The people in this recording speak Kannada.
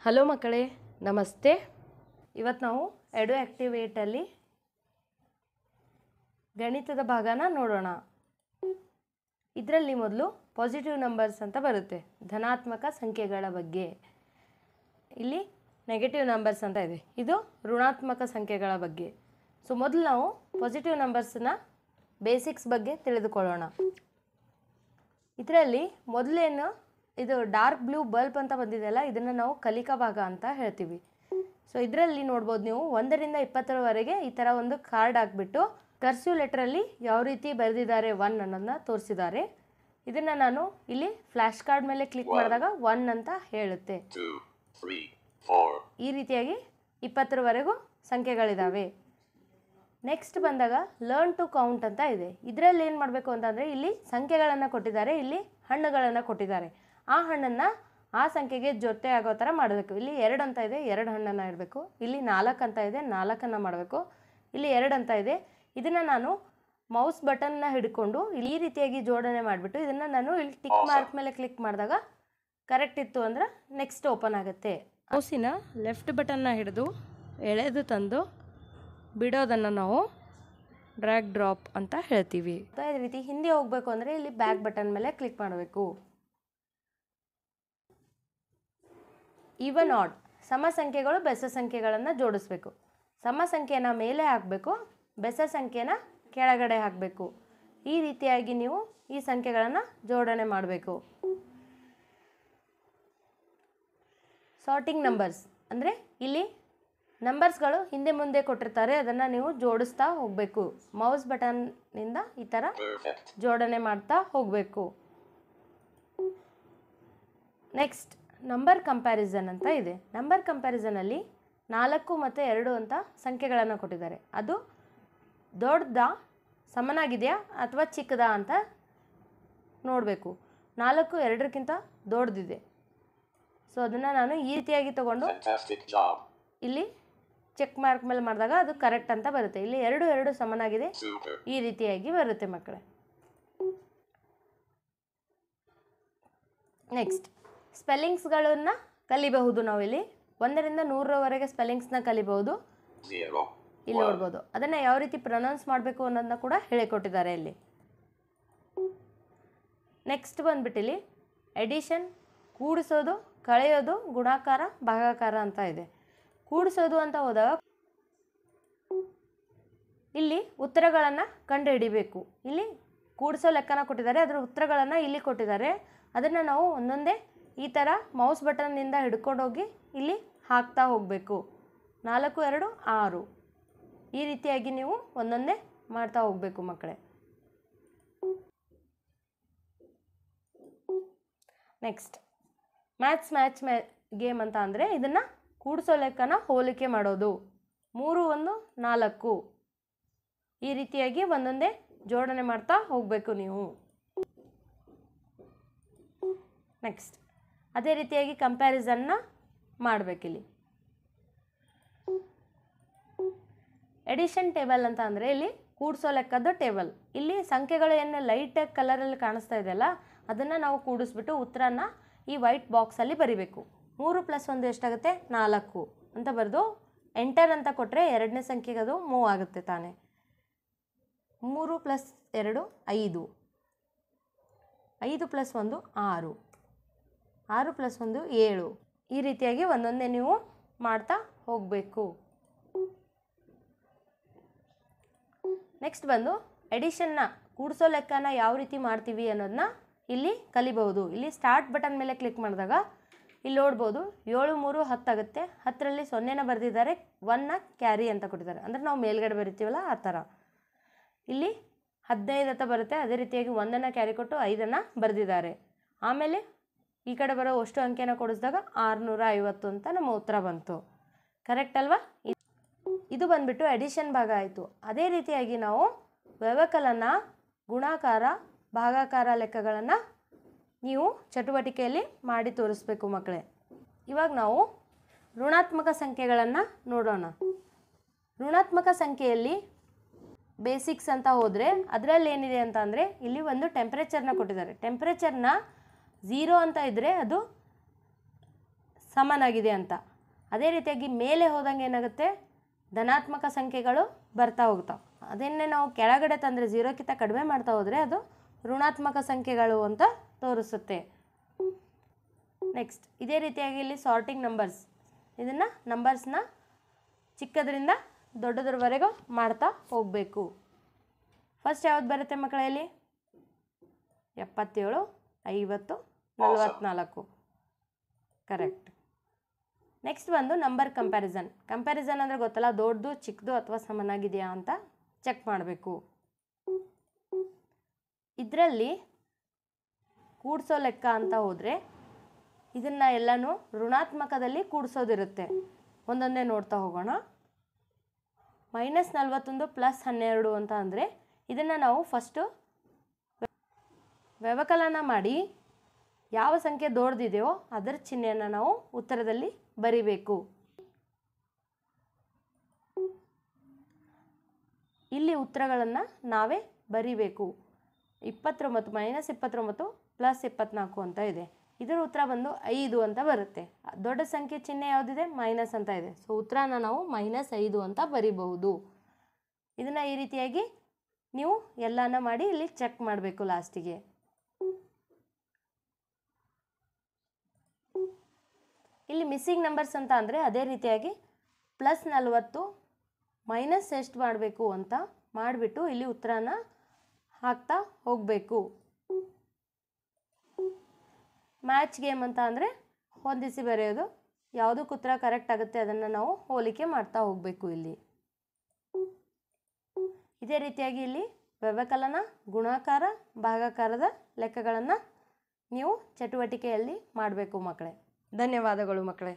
ಹಲೋ ಮಕ್ಕಳೇ, ನಮಸ್ತೆ. ಇವತ್ತು ನಾವು ಎಡು ಆಕ್ಟಿವ್ 8ಅಲ್ಲಿ ಗಣಿತದ ಭಾಗನ ನೋಡೋಣ. ಇದರಲ್ಲಿ ಮೊದಲು ಪಾಸಿಟಿವ್ ನಂಬರ್ಸ್ ಅಂತ ಬರುತ್ತೆ, ಧನಾತ್ಮಕ ಸಂಖ್ಯೆಗಳ ಬಗ್ಗೆ. ಇಲ್ಲಿ ನೆಗೆಟಿವ್ ನಂಬರ್ಸ್ ಅಂತ ಇದೆ, ಇದು ಋಣಾತ್ಮಕ ಸಂಖ್ಯೆಗಳ ಬಗ್ಗೆ. ಸೊ ಮೊದಲು ನಾವು ಪಾಸಿಟಿವ್ ನಂಬರ್ಸ್ನ ಬೇಸಿಕ್ಸ್ ಬಗ್ಗೆ ತಿಳಿದುಕೊಳ್ಳೋಣ. ಇದರಲ್ಲಿ ಮೊದಲೇನು ಇದು ಡಾರ್ಕ್ ಬ್ಲೂ ಬಲ್ಬ್ ಅಂತ ಬಂದಿದೆಯಲ್ಲ, ಇದನ್ನು ನಾವು ಕಲಿಕಾ ಭಾಗ ಅಂತ ಹೇಳ್ತೀವಿ. ಸೊ ಇದರಲ್ಲಿ ನೋಡ್ಬೋದು ನೀವು 1ರಿಂದ 20ರವರೆಗೆ ಈ ಥರ ಒಂದು ಕಾರ್ಡ್ ಹಾಕ್ಬಿಟ್ಟು ಕರ್ಸಿವ್ ಲೆಟ್ರಲ್ಲಿ ಯಾವ ರೀತಿ ಬರೆದಿದ್ದಾರೆ 1 ಅನ್ನೋದನ್ನ ತೋರಿಸಿದ್ದಾರೆ. ಇದನ್ನು ನಾನು ಇಲ್ಲಿ ಫ್ಲ್ಯಾಶ್ ಕಾರ್ಡ್ ಮೇಲೆ ಕ್ಲಿಕ್ ಮಾಡಿದಾಗ 1 ಅಂತ ಹೇಳುತ್ತೆ. ಈ ರೀತಿಯಾಗಿ 20ರವರೆಗೂ ಸಂಖ್ಯೆಗಳಿದ್ದಾವೆ. ನೆಕ್ಸ್ಟ್ ಬಂದಾಗ ಲರ್ನ್ ಟು ಕೌಂಟ್ ಅಂತ ಇದೆ. ಇದರಲ್ಲಿ ಏನು ಮಾಡಬೇಕು ಅಂತಂದರೆ, ಇಲ್ಲಿ ಸಂಖ್ಯೆಗಳನ್ನು ಕೊಟ್ಟಿದ್ದಾರೆ, ಇಲ್ಲಿ ಹಣ್ಣುಗಳನ್ನು ಕೊಟ್ಟಿದ್ದಾರೆ. ಆ ಹಣ್ಣನ್ನು ಆ ಸಂಖ್ಯೆಗೆ ಜೊತೆ ಆಗೋ ಥರ ಮಾಡಬೇಕು. ಇಲ್ಲಿ 2 ಅಂತ ಇದೆ, 2 ಹಣ್ಣನ್ನು ಇಡಬೇಕು. ಇಲ್ಲಿ 4 ಅಂತ ಇದೆ, 4ಅನ್ನು ಮಾಡಬೇಕು. ಇಲ್ಲಿ 2 ಅಂತ ಇದೆ, ಇದನ್ನು ನಾನು ಮೌಸ್ ಬಟನ್ನ ಹಿಡ್ಕೊಂಡು ಈ ರೀತಿಯಾಗಿ ಜೋಡಣೆ ಮಾಡಿಬಿಟ್ಟು ಇದನ್ನು ನಾನು ಇಲ್ಲಿ ಟಿಕ್ ಮಾರ್ಕ್ ಮೇಲೆ ಕ್ಲಿಕ್ ಮಾಡಿದಾಗ ಕರೆಕ್ಟ್ ಇತ್ತು ಅಂದರೆ ನೆಕ್ಸ್ಟ್ ಓಪನ್ ಆಗುತ್ತೆ. ಮೌಸಿನ ಲೆಫ್ಟ್ ಬಟನ್ನ ಹಿಡಿದು ಎಳೆದು ತಂದು ಬಿಡೋದನ್ನು ನಾವು ಡ್ರ್ಯಾಗ್ ಡ್ರಾಪ್ ಅಂತ ಹೇಳ್ತೀವಿ. ಅದೇ ರೀತಿ ಹಿಂದೆ ಹೋಗಬೇಕು ಅಂದರೆ ಇಲ್ಲಿ ಬ್ಯಾಕ್ ಬಟನ್ ಮೇಲೆ ಕ್ಲಿಕ್ ಮಾಡಬೇಕು. ಈವನ್ ಆಡ್ ಸಮ ಸಂಖ್ಯೆಗಳು ಬೆಸ ಸಂಖ್ಯೆಗಳನ್ನು ಜೋಡಿಸ್ಬೇಕು. ಸಮ ಸಂಖ್ಯೆನ ಮೇಲೆ ಹಾಕಬೇಕು, ಬೆಸ ಸಂಖ್ಯೆನ ಕೆಳಗಡೆ ಹಾಕಬೇಕು. ಈ ರೀತಿಯಾಗಿ ನೀವು ಈ ಸಂಖ್ಯೆಗಳನ್ನು ಜೋಡಣೆ ಮಾಡಬೇಕು. ಸಾರ್ಟಿಂಗ್ ನಂಬರ್ಸ್ ಅಂದರೆ ಇಲ್ಲಿ ನಂಬರ್ಸ್ಗಳು ಹಿಂದೆ ಮುಂದೆ ಕೊಟ್ಟಿರ್ತಾರೆ, ಅದನ್ನು ನೀವು ಜೋಡಿಸ್ತಾ ಹೋಗಬೇಕು. ಮೌಸ್ ಬಟನ್ನಿಂದ ಈ ಥರ ಜೋಡಣೆ ಮಾಡ್ತಾ ಹೋಗಬೇಕು. ನೆಕ್ಸ್ಟ್ ನಂಬರ್ ಕಂಪ್ಯಾರಿಸನ್ ಅಂತ ಇದೆ. ನಂಬರ್ ಕಂಪ್ಯಾರಿಸನಲ್ಲಿ 4 ಮತ್ತು 2 ಅಂತ ಸಂಖ್ಯೆಗಳನ್ನು ಕೊಟ್ಟಿದ್ದಾರೆ. ಅದು ದೊಡ್ಡದಾ, ಸಮನಾಗಿದೆಯಾ ಅಥವಾ ಚಿಕ್ಕದಾ ಅಂತ ನೋಡಬೇಕು. 4 2ಕ್ಕಿಂತ ದೊಡ್ಡದಿದೆ. ಸೊ ಅದನ್ನು ನಾನು ಈ ರೀತಿಯಾಗಿ ತಗೊಂಡು ಇಲ್ಲಿ ಚೆಕ್ ಮಾರ್ಕ್ ಮೇಲೆ ಮಾಡಿದಾಗ ಅದು ಕರೆಕ್ಟ್ ಅಂತ ಬರುತ್ತೆ. ಇಲ್ಲಿ 2 ಸಮನಾಗಿದೆ, ಈ ರೀತಿಯಾಗಿ ಬರುತ್ತೆ ಮಕ್ಕಳೇ. ನೆಕ್ಸ್ಟ್ ಸ್ಪೆಲ್ಲಿಂಗ್ಸ್ಗಳನ್ನು ಕಲಿಬಹುದು. ನಾವಿಲ್ಲಿ 1ರಿಂದ 100ರವರೆಗೆ ಸ್ಪೆಲ್ಲಿಂಗ್ಸ್ನ ಕಲಿಬಹುದು. ಇಲ್ಲಿ ನೋಡ್ಬೋದು, ಅದನ್ನು ಯಾವ ರೀತಿ ಪ್ರೊನೌನ್ಸ್ ಮಾಡಬೇಕು ಅನ್ನೋದನ್ನ ಕೂಡ ಹೇಳಿಕೊಟ್ಟಿದ್ದಾರೆ ಇಲ್ಲಿ. ನೆಕ್ಸ್ಟ್ ಬಂದ್ಬಿಟ್ಟು ಇಲ್ಲಿ ಎಡಿಷನ್, ಕೂಡಿಸೋದು, ಕಳೆಯೋದು, ಗುಣಾಕಾರ, ಭಾಗಾಕಾರ ಅಂತ ಇದೆ. ಕೂಡಿಸೋದು ಅಂತ ಹೋದಾಗ ಇಲ್ಲಿ ಉತ್ತರಗಳನ್ನು ಕಂಡುಹಿಡಿಬೇಕು. ಇಲ್ಲಿ ಕೂಡಿಸೋ ಲೆಕ್ಕನ ಕೊಟ್ಟಿದ್ದಾರೆ, ಅದರ ಉತ್ತರಗಳನ್ನು ಇಲ್ಲಿ ಕೊಟ್ಟಿದ್ದಾರೆ. ಅದನ್ನು ನಾವು ಒಂದೊಂದೇ ಈ ಥರ ಮೌಸ್ ಬಟನ್ನಿಂದ ಹಿಡ್ಕೊಂಡೋಗಿ ಇಲ್ಲಿ ಹಾಕ್ತಾ ಹೋಗಬೇಕು. 4 2 6 ಈ ರೀತಿಯಾಗಿ ನೀವು ಒಂದೊಂದೇ ಮಾಡ್ತಾ ಹೋಗಬೇಕು ಮಕ್ಕಳೇ. ನೆಕ್ಸ್ಟ್ ಮ್ಯಾಚ್ ಗೇಮ್ ಅಂತ ಅಂದರೆ ಇದನ್ನು ಕೂಡಿಸೋ ಲೆಕ್ಕನ ಹೋಲಿಕೆ ಮಾಡೋದು. 3 1 4 ಈ ರೀತಿಯಾಗಿ ಒಂದೊಂದೇ ಜೋಡಣೆ ಮಾಡ್ತಾ ಹೋಗಬೇಕು ನೀವು. ನೆಕ್ಸ್ಟ್ ಅದೇ ರೀತಿಯಾಗಿ ಕಂಪ್ಯಾರಿಸನ್ನ ಮಾಡಬೇಕಿಲ್ಲಿ. ಎಡಿಷನ್ ಟೇಬಲ್ ಅಂತ ಅಂದರೆ ಇಲ್ಲಿ ಕೂಡಿಸೋ ಲೆಕ್ಕದ ಟೇಬಲ್. ಇಲ್ಲಿ ಸಂಖ್ಯೆಗಳು ಏನು ಲೈಟ್ ಕಲರಲ್ಲಿ ಕಾಣಿಸ್ತಾ ಇದೆಯಲ್ಲ, ಅದನ್ನು ನಾವು ಕೂಡಿಸ್ಬಿಟ್ಟು ಉತ್ತರನ ಈ ವೈಟ್ ಬಾಕ್ಸಲ್ಲಿ ಬರಿಬೇಕು. 3 + 1 ಎಷ್ಟಾಗುತ್ತೆ 4 ಅಂತ ಬರೆದು ಎಂಟರ್ ಅಂತ ಕೊಟ್ಟರೆ 2ನೇ ಸಂಖ್ಯೆಗೆ ಅದು ಮೂವ್ ಆಗುತ್ತೆ ತಾನೇ. 3 + 2 5, 5 + 1 6, 6 + 1 7 ಈ ರೀತಿಯಾಗಿ ಒಂದೊಂದೇ ನೀವು ಮಾಡ್ತಾ ಹೋಗಬೇಕು. ನೆಕ್ಸ್ಟ್ ಬಂದು ಎಡಿಷನ್ನ ಕೂಡಿಸೋ ಲೆಕ್ಕನ ಯಾವ ರೀತಿ ಮಾಡ್ತೀವಿ ಅನ್ನೋದನ್ನ ಇಲ್ಲಿ ಕಲಿಬಹುದು. ಇಲ್ಲಿ ಸ್ಟಾರ್ಟ್ ಬಟನ್ ಮೇಲೆ ಕ್ಲಿಕ್ ಮಾಡಿದಾಗ ಇಲ್ಲಿ ನೋಡ್ಬೋದು 7 3 10 ಆಗುತ್ತೆ. 10ರಲ್ಲಿ 0ನ ಬರೆದಿದ್ದಾರೆ, 1ನ ಕ್ಯಾರಿ ಅಂತ ಕೊಟ್ಟಿದ್ದಾರೆ, ಅಂದರೆ ನಾವು ಮೇಲ್ಗಡೆ ಬರಿತೀವಲ್ಲ ಆ ಥರ. ಇಲ್ಲಿ 15 ಅಂತ ಬರುತ್ತೆ, ಅದೇ ರೀತಿಯಾಗಿ 1ನ ಕ್ಯಾರಿ ಕೊಟ್ಟು 5ನ್ನು ಬರೆದಿದ್ದಾರೆ. ಆಮೇಲೆ ಈ ಕಡೆ ಬರೋ ಅಷ್ಟು ಅಂಕೆನ ಕೊಡಿಸಿದಾಗ 650 ಅಂತ ನಮ್ಮ ಉತ್ತರ ಬಂತು. ಕರೆಕ್ಟ್ ಅಲ್ವಾ? ಇದು ಬಂದುಬಿಟ್ಟು ಎಡಿಷನ್ ಭಾಗ ಆಯಿತು. ಅದೇ ರೀತಿಯಾಗಿ ನಾವು ವ್ಯವಕಲನ, ಗುಣಾಕಾರ, ಭಾಗಾಕಾರ ಲೆಕ್ಕಗಳನ್ನು ನೀವು ಚಟುವಟಿಕೆಯಲ್ಲಿ ಮಾಡಿ ತೋರಿಸ್ಬೇಕು ಮಕ್ಕಳೇ. ಇವಾಗ ನಾವು ಋಣಾತ್ಮಕ ಸಂಖ್ಯೆಗಳನ್ನು ನೋಡೋಣ. ಋಣಾತ್ಮಕ ಸಂಖ್ಯೆಯಲ್ಲಿ ಬೇಸಿಕ್ಸ್ ಅಂತ ಹೋದರೆ ಅದರಲ್ಲಿ ಏನಿದೆ ಅಂತ ಅಂದರೆ ಇಲ್ಲಿ ಒಂದು ಟೆಂಪ್ರೇಚರ್ನ ಕೊಟ್ಟಿದ್ದಾರೆ. ಟೆಂಪ್ರೇಚರ್ನ 0 ಅಂತ ಇದ್ದರೆ ಅದು ಸಮನಾಗಿದೆ ಅಂತ. ಅದೇ ರೀತಿಯಾಗಿ ಮೇಲೆ ಹೋದಂಗೆ ಏನಾಗುತ್ತೆ, ಧನಾತ್ಮಕ ಸಂಖ್ಯೆಗಳು ಬರ್ತಾ ಹೋಗ್ತಾವೆ. ಅದನ್ನೇ ನಾವು ಕೆಳಗಡೆ ತಂದರೆ 0ಕ್ಕಿಂತ ಕಡಿಮೆ ಮಾಡ್ತಾ ಹೋದರೆ ಅದು ಋಣಾತ್ಮಕ ಸಂಖ್ಯೆಗಳು ಅಂತ ತೋರಿಸುತ್ತೆ. ನೆಕ್ಸ್ಟ್ ಇದೇ ರೀತಿಯಾಗಿ ಇಲ್ಲಿ ಸಾರ್ಟಿಂಗ್ ನಂಬರ್ಸ್, ಇದನ್ನು ನಂಬರ್ಸ್ನ ಚಿಕ್ಕದರಿಂದ ದೊಡ್ಡದ್ರವರೆಗೂ ಮಾಡ್ತಾ ಹೋಗಬೇಕು. ಫಸ್ಟ್ ಯಾವ್ದು ಬರುತ್ತೆ ಮಕ್ಕಳಲ್ಲಿ? 77, 50, 44. ಕರೆಕ್ಟ್. ನೆಕ್ಸ್ಟ್ ಬಂದು ನಂಬರ್ ಕಂಪ್ಯಾರಿಸನ್. ಕಂಪ್ಯಾರಿಸನ್ ಅಂದರೆ ಗೊತ್ತಲ್ಲ, ದೊಡ್ಡದು ಚಿಕ್ಕದು ಅಥವಾ ಸಮನಾಗಿದೆಯಾ ಅಂತ ಚೆಕ್ ಮಾಡಬೇಕು. ಇದರಲ್ಲಿ ಕೂಡಿಸೋ ಲೆಕ್ಕ ಅಂತ ಹೋದರೆ ಇದನ್ನು ಎಲ್ಲನೂ ಋಣಾತ್ಮಕದಲ್ಲಿ ಕೂಡಿಸೋದಿರುತ್ತೆ. ಒಂದೊಂದೇ ನೋಡ್ತಾ ಹೋಗೋಣ. -41 + 12 ಅಂತ ಅಂದರೆ ಇದನ್ನು ನಾವು ಫಸ್ಟು ವ್ಯವಕಲನ ಮಾಡಿ ಯಾವ ಸಂಖ್ಯೆ ದೊಡ್ಡದಿದೆಯೋ ಅದರ ಚಿಹ್ನೆಯನ್ನು ನಾವು ಉತ್ತರದಲ್ಲಿ ಬರಿಬೇಕು. ಇಲ್ಲಿ ಉತ್ತರಗಳನ್ನು ನಾವೇ ಬರಿಬೇಕು. 29 -29 + 24 ಅಂತ ಇದೆ. ಇದರ ಉತ್ತರ ಬಂದು 5 ಅಂತ ಬರುತ್ತೆ. ದೊಡ್ಡ ಸಂಖ್ಯೆ ಚಿಹ್ನೆ ಯಾವುದಿದೆ? ಮೈನಸ್ ಅಂತ ಇದೆ. ಸೊ ಉತ್ತರನ ನಾವು -5 ಅಂತ ಬರಿಬಹುದು. ಇದನ್ನು ಈ ರೀತಿಯಾಗಿ ನೀವು ಎಲ್ಲನ ಮಾಡಿ ಇಲ್ಲಿ ಚೆಕ್ ಮಾಡಬೇಕು ಲಾಸ್ಟಿಗೆ. ಇಲ್ಲಿ ಮಿಸ್ಸಿಂಗ್ ನಂಬರ್ಸ್ ಅಂತ ಅಂದರೆ ಅದೇ ರೀತಿಯಾಗಿ +40 ಮೈನಸ್ ಎಷ್ಟು ಮಾಡಬೇಕು ಅಂತ ಮಾಡಿಬಿಟ್ಟು ಇಲ್ಲಿ ಉತ್ತರನ ಹಾಕ್ತಾ ಹೋಗಬೇಕು. ಮ್ಯಾಚ್ ಗೇಮ್ ಅಂತ ಅಂದರೆ ಹೊಂದಿಸಿ ಬರೆಯೋದು. ಯಾವುದಕ್ಕೆ ಉತ್ತರ ಕರೆಕ್ಟ್ ಆಗುತ್ತೆ ಅದನ್ನು ನಾವು ಹೋಲಿಕೆ ಮಾಡ್ತಾ ಹೋಗಬೇಕು. ಇಲ್ಲಿ ಇದೇ ರೀತಿಯಾಗಿ ಇಲ್ಲಿ ವ್ಯವಕಲನ, ಗುಣಾಕಾರ, ಭಾಗಾಕಾರದ ಲೆಕ್ಕಗಳನ್ನು ನೀವು ಚಟುವಟಿಕೆಯಲ್ಲಿ ಮಾಡಬೇಕು ಮಕ್ಕಳೇ. ಧನ್ಯವಾದಗಳು ಮಕ್ಕಳೇ.